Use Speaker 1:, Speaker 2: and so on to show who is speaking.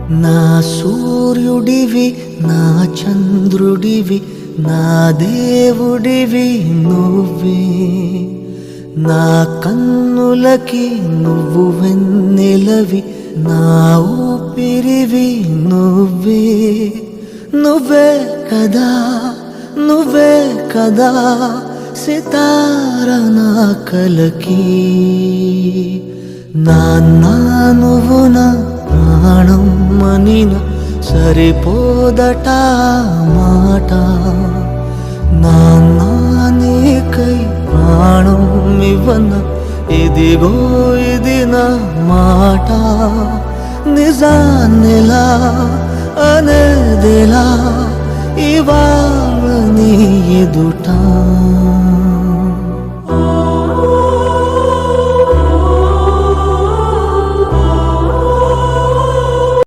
Speaker 1: నా సూర్యుడివి నా చంద్రుడివి నా దేవుడివి నువ్వే, నా కన్నులకి నువ్వు వెన్నెలవి, నా ఊపిరివి నువ్వే. నువ్వే కదా నువ్వే కదా సితార నా కలకి, నాన్న నువ్వు నా ప్రాణం మనిన సరిపోదట మాట. నాన్న నీకై ప్రాణం ఇవ్వన ఇదిగో ఇది నా మాట. నిజాన్నెలా అనేదిలా ఇవాళ నీ ఎదుట.